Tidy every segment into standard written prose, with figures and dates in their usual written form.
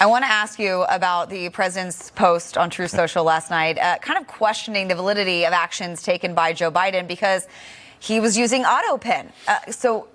I want to ask you about the president's post on Truth Social last night, kind of questioning the validity of actions taken by Joe Biden because he was using autopen. So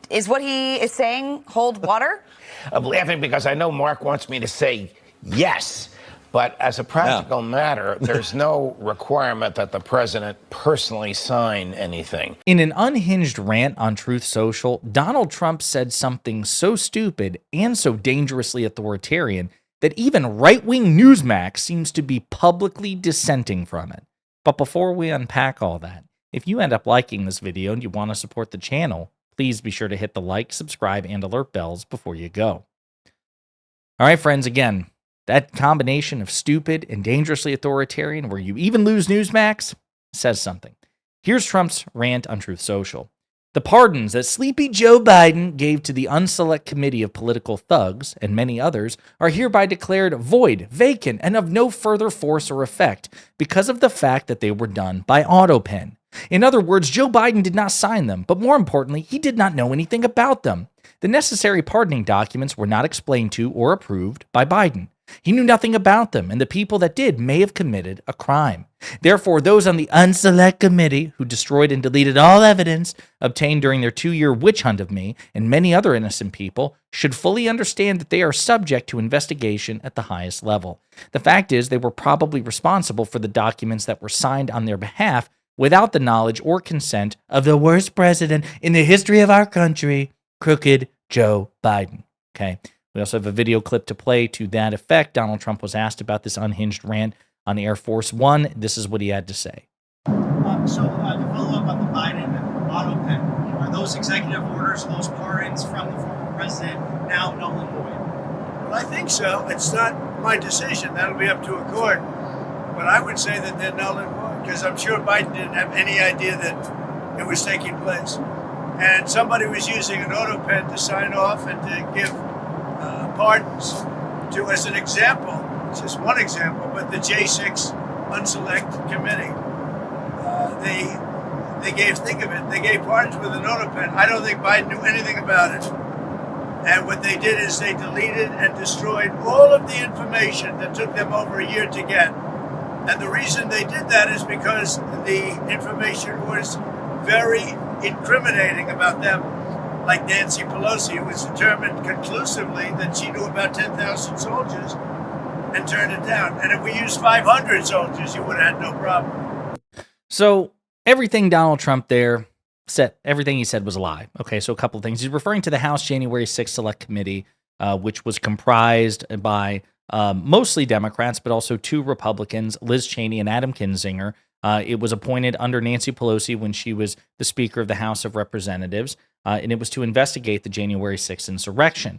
is what he is saying hold water? I'm laughing because I know Mark wants me to say yes. But as a practical matter, there's no requirement that the president personally sign anything. In an unhinged rant on Truth Social, Donald Trump said something so stupid and so dangerously authoritarian that even right-wing Newsmax seems to be publicly dissenting from it. But before we unpack all that, if you end up liking this video and you want to support the channel, please be sure to hit the like, subscribe, and alert bells before you go. All right, friends, again, that combination of stupid and dangerously authoritarian where you even lose Newsmax says something. Here's Trump's rant on Truth Social. The pardons that sleepy Joe Biden gave to the unselect committee of political thugs and many others are hereby declared void, vacant, and of no further force or effect because of the fact that they were done by autopen. In other words, Joe Biden did not sign them, but more importantly, he did not know anything about them. The necessary pardoning documents were not explained to or approved by Biden. He knew nothing about them, and the people that did may have committed a crime. Therefore, those on the unselect committee who destroyed and deleted all evidence obtained during their 2-year witch hunt of me and many other innocent people should fully understand that they are subject to investigation at the highest level. The fact is, they were probably responsible for the documents that were signed on their behalf without the knowledge or consent of the worst president in the history of our country, crooked Joe Biden. Okay. We also have a video clip to play to that effect. Donald Trump was asked about this unhinged rant on Air Force One. This is what he had to say. To follow up on the Biden autopen, are those executive orders, those pardons from the former president now null and void? Well, I think so. It's not my decision. That'll be up to a court. But I would say that they're null and void because I'm sure Biden didn't have any idea that it was taking place. And somebody was using an autopen to sign off and to give pardons to, as an example, just one example, but the J6 Unselect Committee. They gave, think of it, they gave pardons with an autopen. I don't think Biden knew anything about it. And what they did is they deleted and destroyed all of the information that took them over a year to get. And the reason they did that is because the information was very incriminating about them. Like Nancy Pelosi, who was determined conclusively that she knew about 10,000 soldiers and turned it down. And if we used 500 soldiers, you would have had no problem. So everything Donald Trump there said, everything he said was a lie. Okay, so a couple of things. He's referring to the House January 6th Select Committee, which was comprised by mostly Democrats, but also 2 Republicans, Liz Cheney and Adam Kinzinger. It was appointed under Nancy Pelosi when she was the Speaker of the House of Representatives. And it was to investigate the January 6th insurrection.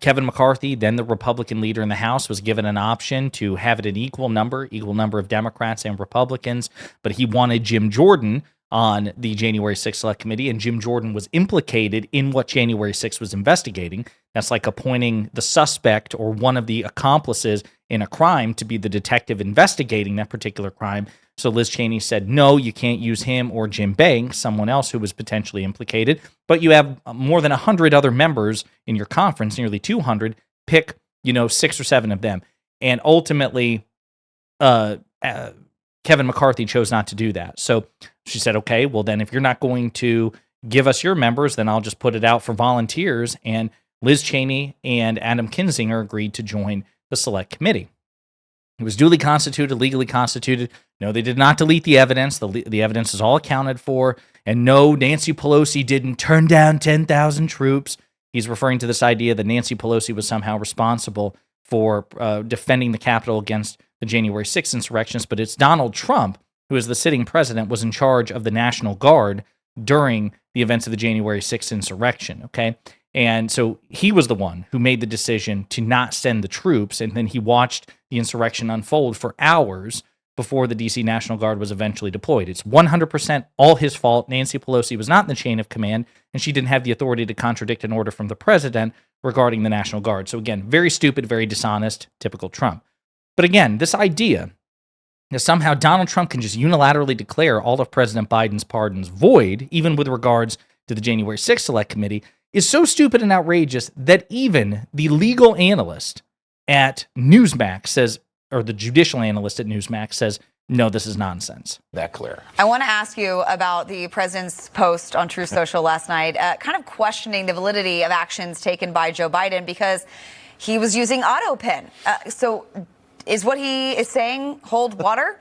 Kevin McCarthy, then the Republican leader in the House, was given an option to have it an equal number of Democrats and Republicans, but he wanted Jim Jordan on the January 6th Select Committee, and Jim Jordan was implicated in what January 6th was investigating. That's like appointing the suspect or one of the accomplices in a crime to be the detective investigating that particular crime. So Liz Cheney said, no, you can't use him or Jim Banks, someone else who was potentially implicated, but you have more than 100 other members in your conference, nearly 200, pick, 6 or 7 of them. And ultimately, Kevin McCarthy chose not to do that. So she said, okay, well then if you're not going to give us your members, then I'll just put it out for volunteers. And Liz Cheney and Adam Kinzinger agreed to join the Select Committee. It was duly constituted, legally constituted. No, they did not delete the evidence. The evidence is all accounted for. And no, Nancy Pelosi didn't turn down 10,000 troops. He's referring to this idea that Nancy Pelosi was somehow responsible for defending the Capitol against the January 6th insurrectionists. But it's Donald Trump, who is the sitting president, was in charge of the National Guard during the events of the January 6th insurrection, okay? And so he was the one who made the decision to not send the troops, and then he watched the insurrection unfold for hours before the D.C. National Guard was eventually deployed. It's 100% all his fault. Nancy Pelosi was not in the chain of command, and she didn't have the authority to contradict an order from the president regarding the National Guard. So again, very stupid, very dishonest, typical Trump. But again, this idea that somehow Donald Trump can just unilaterally declare all of President Biden's pardons void, even with regards to the January 6th Select Committee, is so stupid and outrageous that even the legal analyst at Newsmax says, or the judicial analyst at Newsmax says, no, this is nonsense. That clear. I want to ask you about the president's post on Truth Social last night, kind of questioning the validity of actions taken by Joe Biden because he was using autopen. So is what he is saying hold water?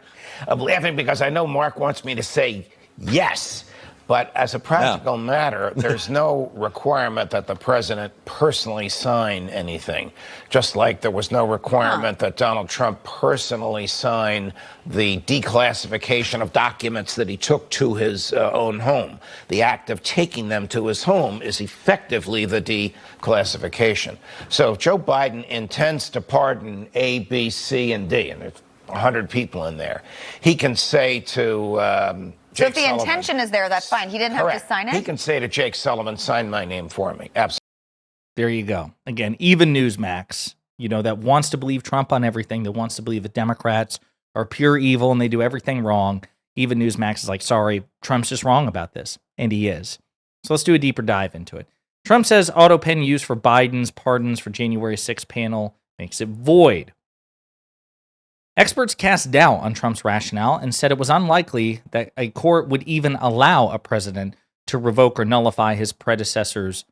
I'm laughing because I know Mark wants me to say yes. But as a practical matter, there's no requirement that the president personally sign anything, just like there was no requirement that Donald Trump personally sign the declassification of documents that he took to his own home. The act of taking them to his home is effectively the declassification. So if Joe Biden intends to pardon A, B, C, and D, and there's 100 people in there, he can say to so if the Sullivan, intention is there, that's fine. He didn't have to sign it? He can say to Jake Sullivan, sign my name for me. Absolutely. There you go. Again, even Newsmax, that wants to believe Trump on everything, that wants to believe that Democrats are pure evil and they do everything wrong. Even Newsmax is like, sorry, Trump's just wrong about this. And he is. So let's do a deeper dive into it. Trump says autopen use for Biden's pardons for January 6th panel makes it void. Experts cast doubt on Trump's rationale and said it was unlikely that a court would even allow a president to revoke or nullify his predecessors.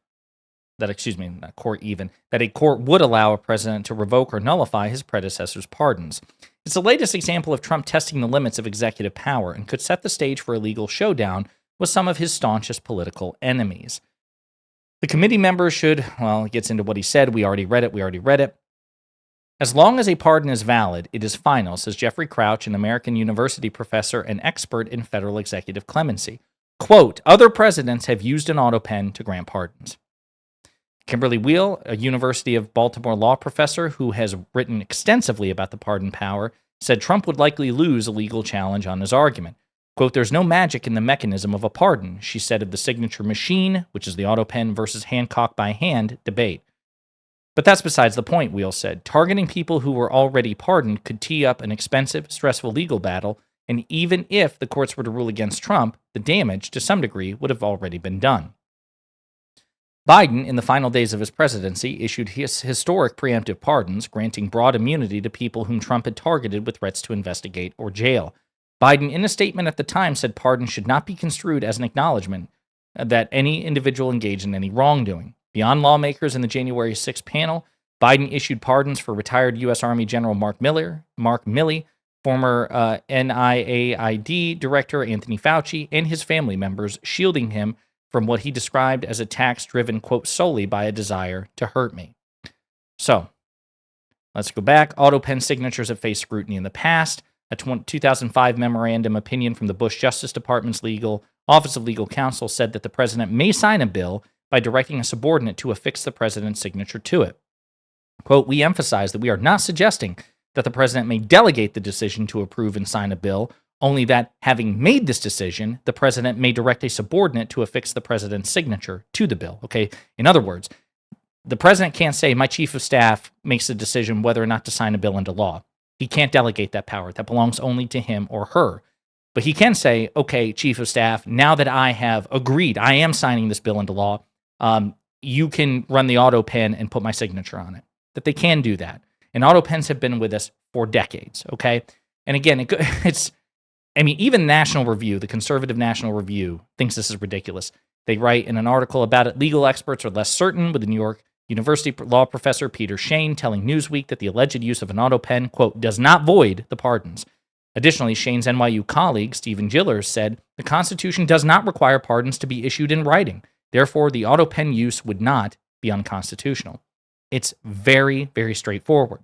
That a court would allow a president to revoke or nullify his predecessors' pardons. It's the latest example of Trump testing the limits of executive power and could set the stage for a legal showdown with some of his staunchest political enemies. The committee members should, it gets into what he said. We already read it. As long as a pardon is valid, it is final, says Jeffrey Crouch, an American University professor and expert in federal executive clemency. Quote, other presidents have used an autopen to grant pardons. Kimberly Wheel, a University of Baltimore law professor who has written extensively about the pardon power, said Trump would likely lose a legal challenge on his argument. Quote, there's no magic in the mechanism of a pardon, she said of the signature machine, which is the autopen versus Hancock by hand debate. But that's besides the point, Wheel said. Targeting people who were already pardoned could tee up an expensive, stressful legal battle, and even if the courts were to rule against Trump, the damage, to some degree, would have already been done. Biden, in the final days of his presidency, issued his historic preemptive pardons, granting broad immunity to people whom Trump had targeted with threats to investigate or jail. Biden, in a statement at the time, said pardons should not be construed as an acknowledgement that any individual engaged in any wrongdoing. Beyond lawmakers in the January 6th panel, Biden issued pardons for retired U.S. Army General Mark Milley, former NIAID Director Anthony Fauci, and his family members, shielding him from what he described as attacks driven, quote, solely by a desire to hurt me. So, let's go back. Autopen signatures have faced scrutiny in the past. A 2005 memorandum opinion from the Bush Justice Department's Office of Legal Counsel said that the president may sign a bill by directing a subordinate to affix the president's signature to it. Quote, we emphasize that we are not suggesting that the president may delegate the decision to approve and sign a bill, only that, having made this decision, the president may direct a subordinate to affix the president's signature to the bill. Okay? In other words, the president can't say, my chief of staff makes the decision whether or not to sign a bill into law. He can't delegate that power. That belongs only to him or her. But he can say, okay, chief of staff, now that I have agreed, I am signing this bill into law, you can run the autopen and put my signature on it. That they can do that. And autopens have been with us for decades, okay? And again, even National Review, the conservative National Review, thinks this is ridiculous. They write in an article about it, legal experts are less certain, with the New York University law professor Peter Shane telling Newsweek that the alleged use of an autopen, quote, does not void the pardons. Additionally, Shane's NYU colleague, Stephen Gillers, said the Constitution does not require pardons to be issued in writing. Therefore, the autopen use would not be unconstitutional. It's very, very straightforward.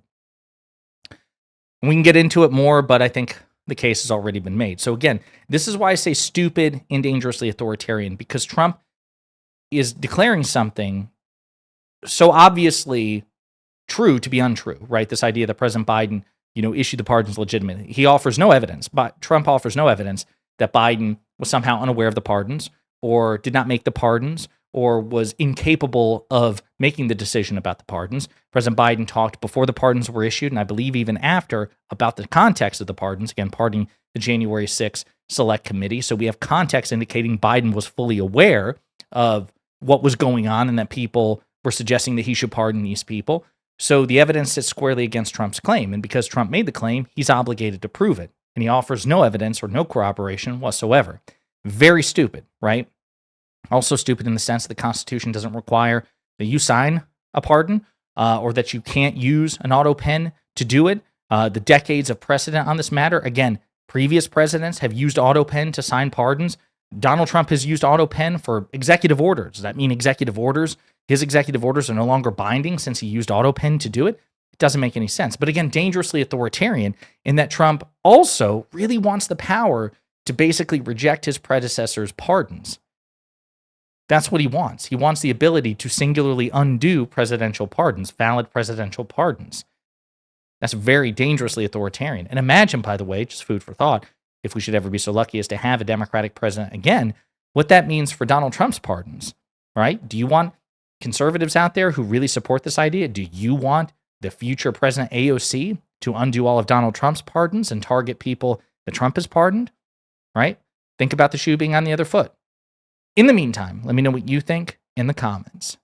We can get into it more, but I think the case has already been made. So again, this is why I say stupid and dangerously authoritarian, because Trump is declaring something so obviously true to be untrue, right? This idea that President Biden, issued the pardons legitimately. He offers no evidence, but Trump offers no evidence that Biden was somehow unaware of the pardons or did not make the pardons or was incapable of making the decision about the pardons. President Biden talked before the pardons were issued, and I believe even after, about the context of the pardons, again, pardoning the January 6th Select Committee. So we have context indicating Biden was fully aware of what was going on and that people were suggesting that he should pardon these people. So the evidence sits squarely against Trump's claim. And because Trump made the claim, he's obligated to prove it. And he offers no evidence or no corroboration whatsoever. Very stupid, right? Also stupid in the sense that the Constitution doesn't require that you sign a pardon or that you can't use an auto pen to do it. The decades of precedent on this matter, again, previous presidents have used auto pen to sign pardons. Donald Trump has used auto pen for executive orders. Does that mean his executive orders are no longer binding since he used auto pen to do it? It doesn't make any sense. But again, dangerously authoritarian in that Trump also really wants the power to basically reject his predecessor's pardons. That's what he wants. He wants the ability to singularly undo presidential pardons, valid presidential pardons. That's very dangerously authoritarian. And imagine, by the way, just food for thought, if we should ever be so lucky as to have a Democratic president again, what that means for Donald Trump's pardons, right? Do you want conservatives out there who really support this idea? Do you want the future President AOC to undo all of Donald Trump's pardons and target people that Trump has pardoned, right? Think about the shoe being on the other foot. In the meantime, let me know what you think in the comments.